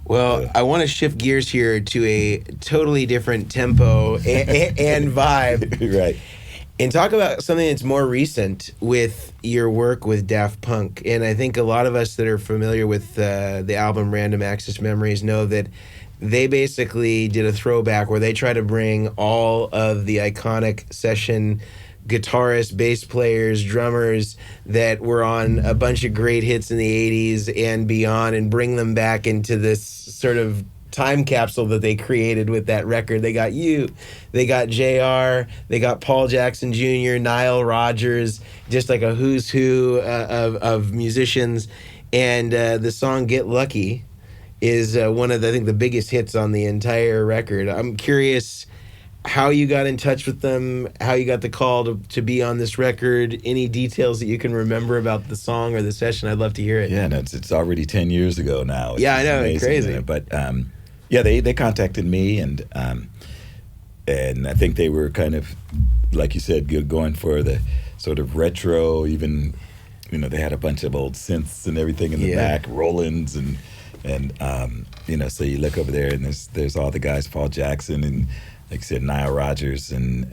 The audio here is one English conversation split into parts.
Well, I want to shift gears here to a totally different tempo and vibe. Right. And talk about something that's more recent with your work with Daft Punk. And I think a lot of us that are familiar with the album Random Access Memories know that they basically did a throwback where they try to bring all of the iconic session guitarists, bass players, drummers that were on a bunch of great hits in the 80s and beyond and bring them back into this sort of time capsule that they created with that record. They got you, they got JR, they got Paul Jackson Jr., Nile Rodgers, just like a who's who of musicians. And the song Get Lucky is one of, I think, the biggest hits on the entire record. I'm curious how you got in touch with them, how you got the call to be on this record, any details that you can remember about the song or the session. I'd love to hear it. Yeah, no, it's already 10 years ago now. Yeah, I know, amazing, crazy. But yeah, they contacted me, and I think they were kind of, like you said, going for the sort of retro, even, they had a bunch of old synths and everything in the back, Rolands, and so you look over there and there's all the guys, Paul Jackson and, like I said, Nile Rodgers, and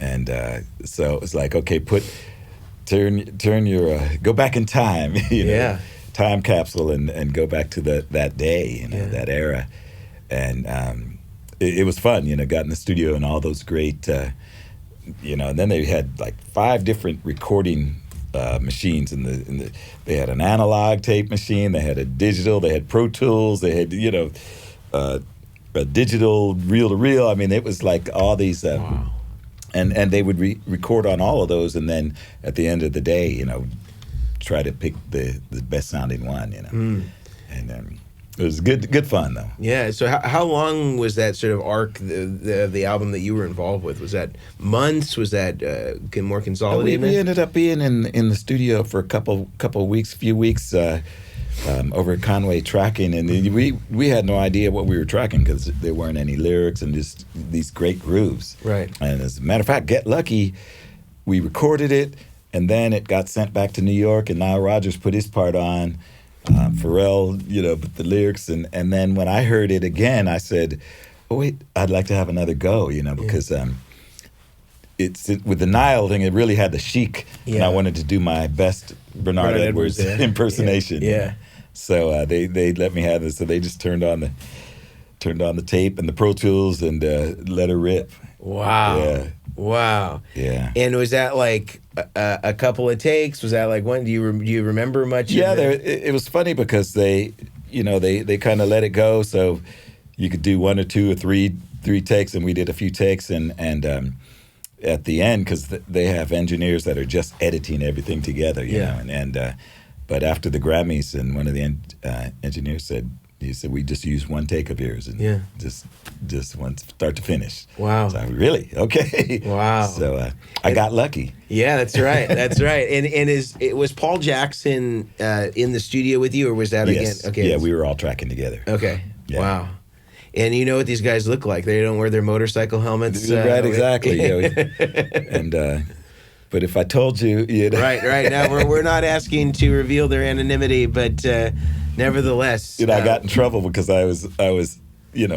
so it's like, okay, turn your go back in time, time capsule, and go back to that day, that era, and it was fun, got in the studio and all those great, and then they had like 5 different recording machines they had an analog tape machine, they had a digital, they had Pro Tools, they had a digital reel-to-reel. I mean, it was like all these, wow. and they would record on all of those, and then at the end of the day, try to pick the best sounding one, and it was good fun though. Yeah. So how long was that sort of arc, the album that you were involved with? Was that months? Was that more consolidated? We ended up being in the studio for a few weeks. Over at Conway tracking, and we had no idea what we were tracking because there weren't any lyrics and just these great grooves. Right. And as a matter of fact, Get Lucky, we recorded it, and then it got sent back to New York, and Nile Rodgers put his part on. Pharrell, put the lyrics, and then when I heard it again, I said, "Oh wait, I'd like to have another go," because with the Nile thing, it really had the chic, and I wanted to do my best Bernard Edwards impersonation. Yeah. So they let me have it. So they just turned on the tape and the Pro Tools and let her rip. Wow. Yeah. Wow. Yeah. And was that like a couple of takes? Was that like one? Do you remember much? Yeah. It was funny because they kind of let it go, so you could do 1 or 2 or 3 takes, and we did a few takes, and at the end, because they have engineers that are just editing everything together, you know. But after the Grammys, and one of the engineers said, we just used 1 take of yours, and just one start to finish. Wow. So really? Okay. Wow. So I got lucky. Yeah, that's right. That's right. And was Paul Jackson in the studio with you, or was that Yes. again? Okay. Yeah, we were all tracking together. Okay. Yeah. Wow. And you know what these guys look like? They don't wear their motorcycle helmets. Right, exactly. And but if I told you, right. Now we're not asking to reveal their anonymity, but nevertheless, I got in trouble because I was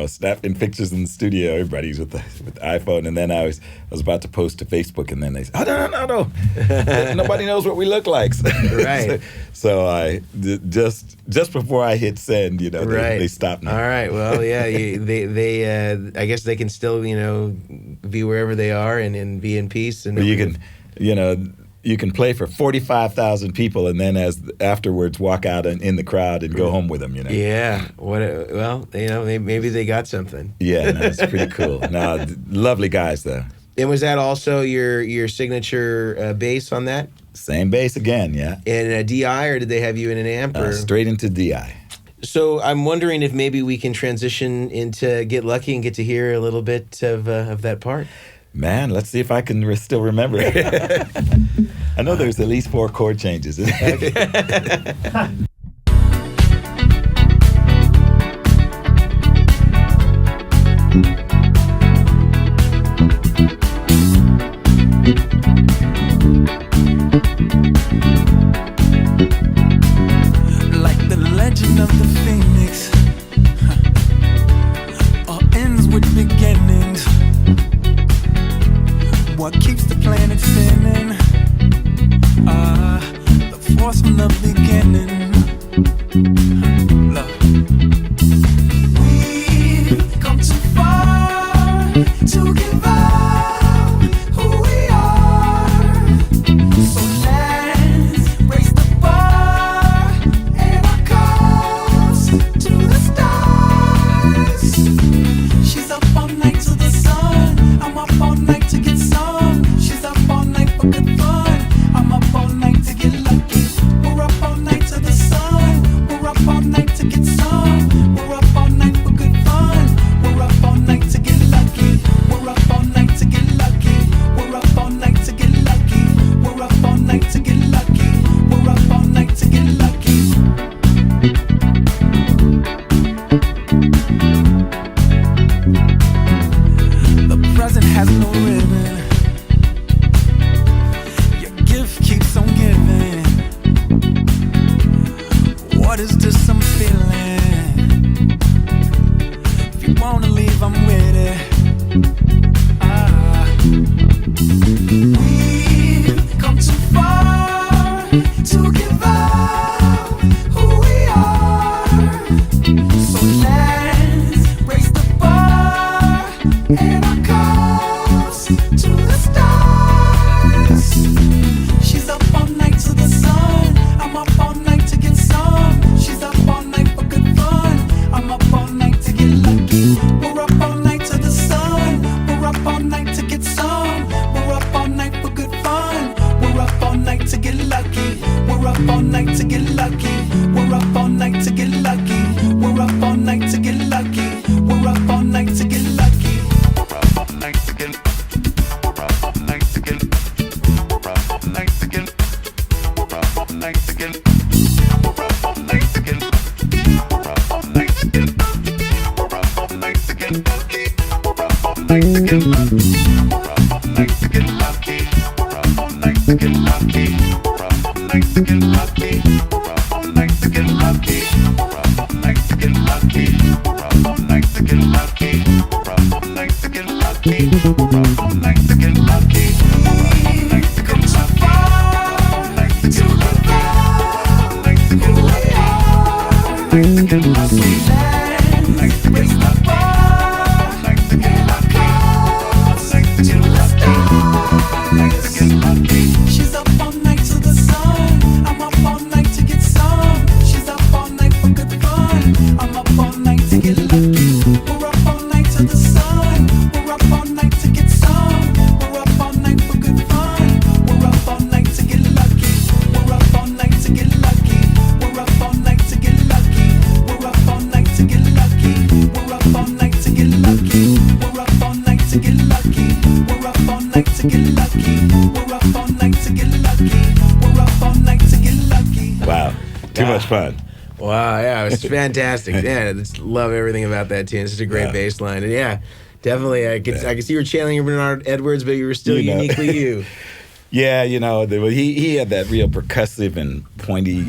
snapping pictures in the studio. Everybody's with the iPhone, and then I was about to post to Facebook, and then they said, "Oh no, nobody knows what we look like." Right. So I just before I hit send, they stopped me. All right. Well, yeah, they I guess they can still be wherever they are and be in peace. And you can, you can play for 45,000 people, and then afterwards walk out in the crowd and go home with them. Yeah. Maybe they got something. Yeah, no, it's pretty cool. No, lovely guys though. And was that also your signature bass on that? Same bass again, yeah. In a DI, or did they have you in an amp? Straight into DI. So I'm wondering if maybe we can transition into Get Lucky and get to hear a little bit of that part. Man, let's see if I can still remember it. I know there's at least 4 chord changes. Like the legend of the phoenix, what keeps the planet spinning. The force from the beginning. Look. We've come too far to give up who we are. So let's raise the bar and our cause to the stars. She's up all night to the sun. I'm up all night to get some. She's up all night for good fun. I'm up all night to get lucky. We're up all night to the sun. We're up all night to get some. We're up all night for good fun. We're up all night to get lucky. We're up all night to get lucky. We're up all night to get lucky. We're up all night to get lucky. We're up all night to get lucky. The present has no ribbon. Your gift keeps on giving. What is this I'm feeling? If you wanna leave, I'm with it. We've come too far to give up who we are. So let's raise the bar and our cause to the stars. She's up all night to the sun. I'm up all night to get some. She's up all night for good fun. I'm up all night to get lucky. We're up all night to the sun. We're up all night to get some. We're up all night for good fun. We're up all night to get lucky. We're up all night to get lucky. We're up all night to get lucky. We're up all night to get lucky. We're up all night to get lucky. We're up all night to get. We're up all night to get. We're up all night to get. We're up all night to get. We're up all night to get. We're up all night to get. We're up all night to get lucky. We're up all night to get. We're up all night to get lucky. We're up all night to get lucky. We're up all night to get lucky. We're up all night to get lucky. We're up all night to get lucky. We're up all night to get lucky. We're up all night to get lucky. We're up all night to get lucky. Come too far to give up who we are. So let's raise the bar and our cause to the stars. She's up all night to the sun. I'm up all night to get some. She's up all night for good fun. I'm up all night to get lucky. We're up all night to the sun. We're up all night to get some. We're up all night for good fun. We're up all night to get lucky. We're up all night to get lucky. We're up all night to get lucky. We're up all night to get lucky. We're up all night to get lucky. We're up all night to get lucky. We're up all night to get lucky. We're up all night to get lucky. We're up all night to get lucky. Wow, too much fun. Wow, yeah, it was fantastic. Yeah, I just love everything about that tune. It's such a great bass line. And yeah, definitely, I could see you were channeling Bernard Edwards, but you were still uniquely you. Yeah, he had that real percussive and pointy,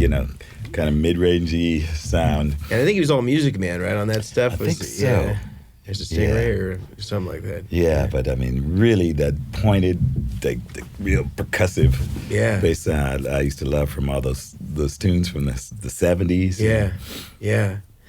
kind of mid-rangey sound. And I think he was all Music Man, right, on that stuff? I think so. Yeah. There's a Stingray or something like that. Yeah, but I mean, really, that pointed, the real percussive bass sound I used to love from all those tunes from the 70s. Yeah.